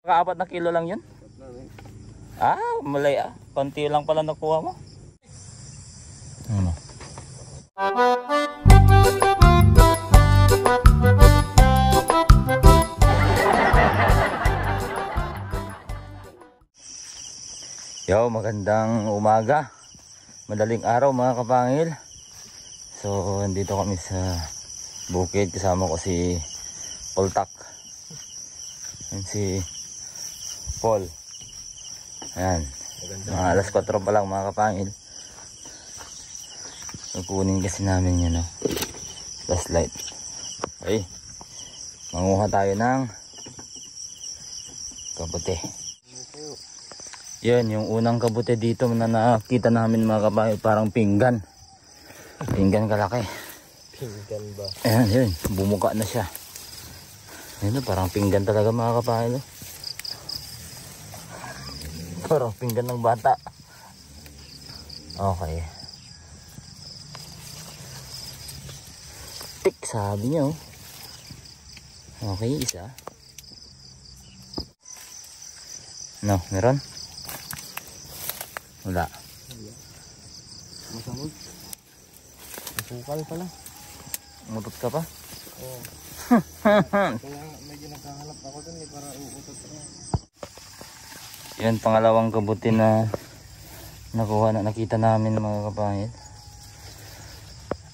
Apat na kilo lang yun? Ah, malay ah. Konti lang pala nakuha mo. Ano? Yo, magandang umaga. Madaling araw mga kapangil. So, andito kami sa bukid. Kasama ko si Poltak. Yan si Paul. Ayan. Mga alas 4 pa lang mga kapangil. Kukunin kasi namin yun, no? Flashlight. Okay. Manguha tayo ng kabuti. Yan, yung unang kabuti dito na nakita namin mga kapangil. Parang pinggan. Pinggan kalaki. Pinggan ba? Ayan, yun. Bumuka na siya. Ayan, parang pinggan talaga mga kapangil. Parang pinggan ng bata. Okay. Tik, sabi niyo. Okay, isa. No, meron? Wala. Masamog. Masukal pala. Umutot ka pa? Oo. Kaya medyo nagkahanap ako dun eh, para uutot na. Yan, pangalawang kabuti na nakita namin mga kapangil.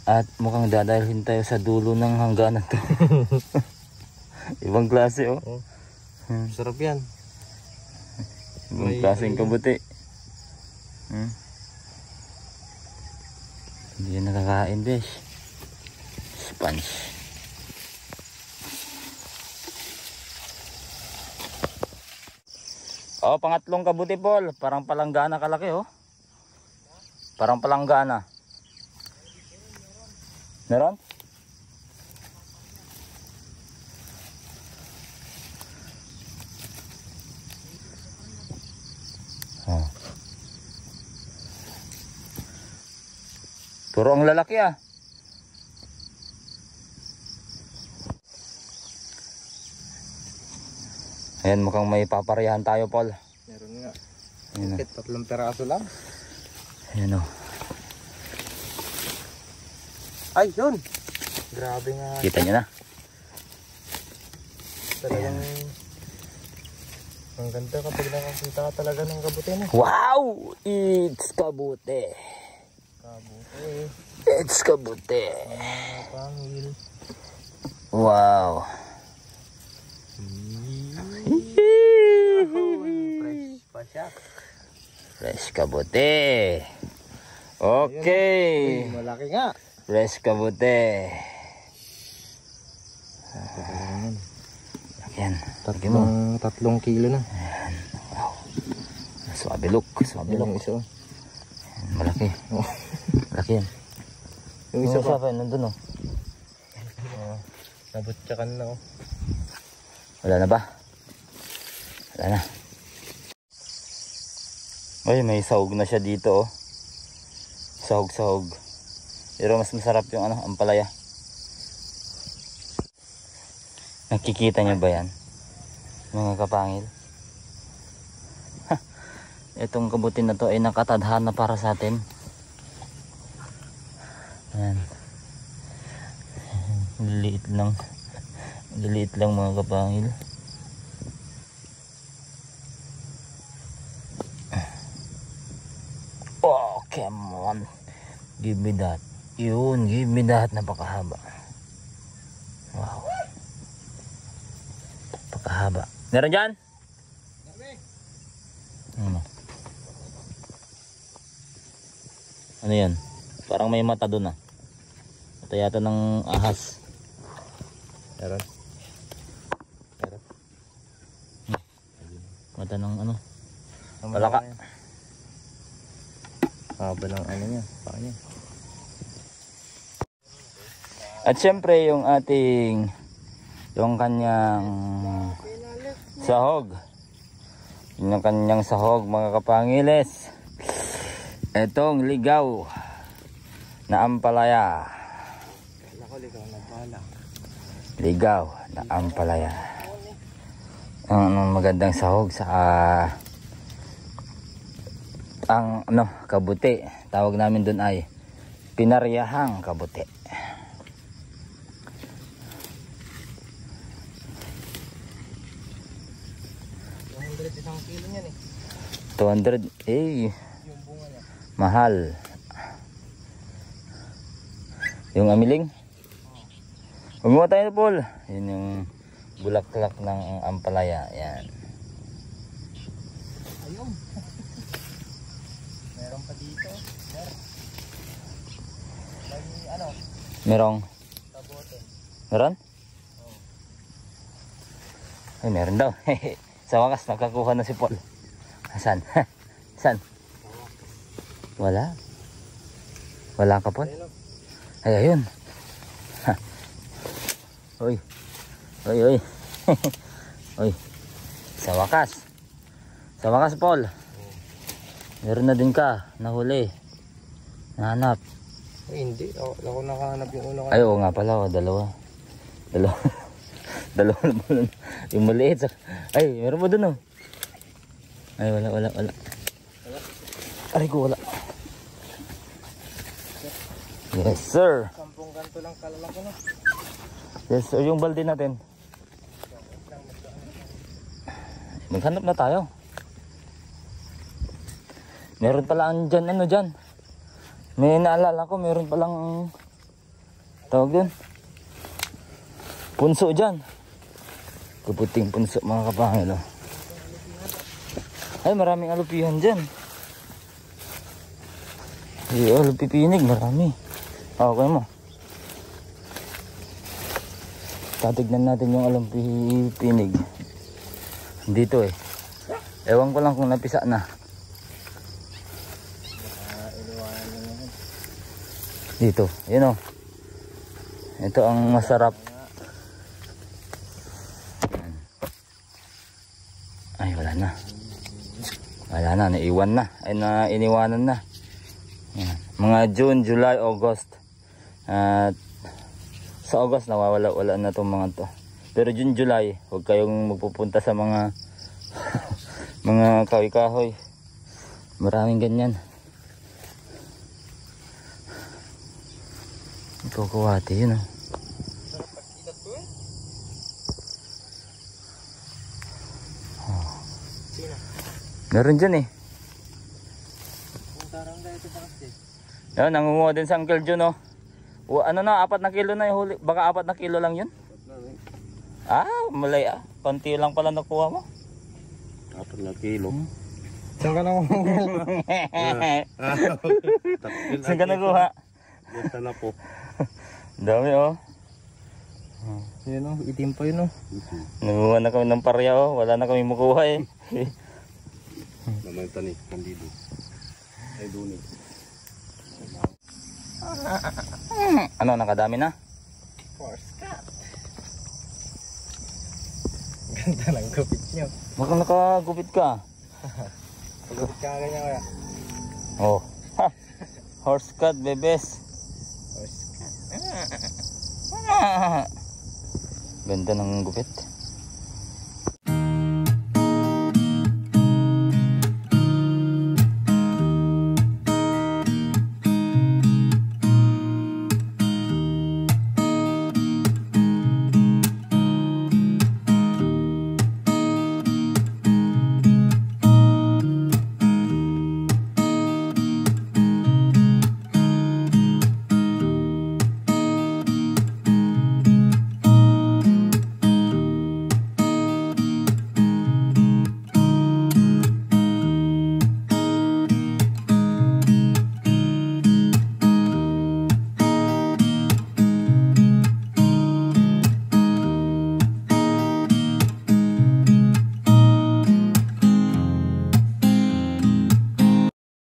At mukhang dadalhin tayo sa dulo ng hangganan to. Ibang klase oh. Oh. Sarap yan. Ibang klaseng kabuti. Hindi yan nakakain besh. Sponge. Oh, pangatlong kabuti Paul. Parang palanggana kalaki oh. Parang palanggana. Meron? Oh. Puro ang lalaki ah. Ayan, mukhang may paparehan tayo Paul. Meron nga. Ayan, Bakit? 3 peraso lang. Ayan o. Ay, yun! Grabe nga. Kita nyo na. Talagang ang ganda kapag nakakita ka talaga ng kabuti na. Wow! It's kabuti. Kabuti. It's kabuti. Mga pangil. Wow. Fresh pa siya. Fresh kabuti. Okay. Uy, malaki nga. Fresh kabuti. Yan. 3 kilo na. Ayan. Wow. Swabe look. Swabe Yan look. yung isa. Ayan, malaki. Oh. Malaki yan. Yung isa pa. Nandun oh. Nabutsakan na oh. Wala na ba? Wala na. Ay, may sahog na siya dito oh. Sahog. Pero mas masarap yung ampalaya. Nakikita niyo ba yan? Mga kapangil. Itong kabuti na to ay nakatadhana para sa atin. Ayan. Liliit lang mga kapangil. Oh, come on. Give me that. Yun, give me that. Napakahaba. Wow. Napakahaba. Meron dyan? Ano? Ano yan? Parang may mata doon ah. Mata yata ng ahas. Meron. Mata ng ano? Palaka. Palaka. Haba ng ano niya. Paka niya. At syempre yung kanyang sahog. Yung kanyang sahog mga kapangiles. Etong ligaw na ampalaya. Ligaw na pala. Ligaw na ampalaya. ang magandang sahog sa ang kabuti. Tawag namin doon ay pinaryahang kabuti. 200 isang kilo niyan eh. 200 Yung bunga niya. mahal. Yung amiling. Gumawa tayo, Paul. Yun yung bulaklak ng ampalaya. Yan. Ayun. Meron pa dito. May Merong. kabote. Meron? Ay, meron daw. Sa wakas, nakakuha na si Paul. Saan? Saan? Wala. Wala ka, Paul? Ay, ayun. Uy. Uy, uy. Uy. Sa wakas. Sa wakas, Paul. Meron na din ka. Nahuli. Nahanap. Ay, hindi. Ako nakahanap yung una. Ay, oo nga pala. Dalawa. Dalawa. Dalawa naman. Yung maliit. Ay, meron mo dun, oh. Ay, wala. Aray ko, wala. Yes, sir. 10 ganto lang kalalaki na. Yes, sir. Yung balde natin. Maghanap na tayo. Meron pala dyan, dyan. May naalala ko, meron palang tawag dun. Punso dyan. Kaputing punso, mga kapangil, oh. Ay, maraming alupihan dyan. Ay, alupipinig, marami. Okay mo. Tatignan natin yung alupipinig. Dito eh. Ewan ko lang kung napisa na. Dito, yun, oh. Ito ang masarap. Ay, wala na. Wala na, naiwan na. Ay, iniwanan na. Yan. Mga June, July, August. At sa August nawawala na itong mga to. Pero June, July, huwag kayong magpupunta sa mga mga kahoy-kahoy. Maraming ganyan. Ito kuwate, yun, oh. Meron dyan eh. Yan, nangunguha din sa Uncle Jun, oh. Ano na, 4 na kilo na yung huli. Baka 4 na kilo lang yun. Ah, malay ah. Konti lang pala nakuha mo. 4 na kilo. Saan ka nakuha? Saan ka nakuha? Basta na po. Dami, oh. Yun, oh. Itim pa yun, oh. Nanguha na kami ng parya, oh. Wala na kami makuha eh. Naman tani, kandido. Ay, duni. Ano, nakadami na? Horse cat. Ganda ng gupit nyo. Baka nakagupit ka. Gupit ka ganyan kaya. Oh. Ha. Horse cut, bebes. Horse cat. Ganda ng gupit.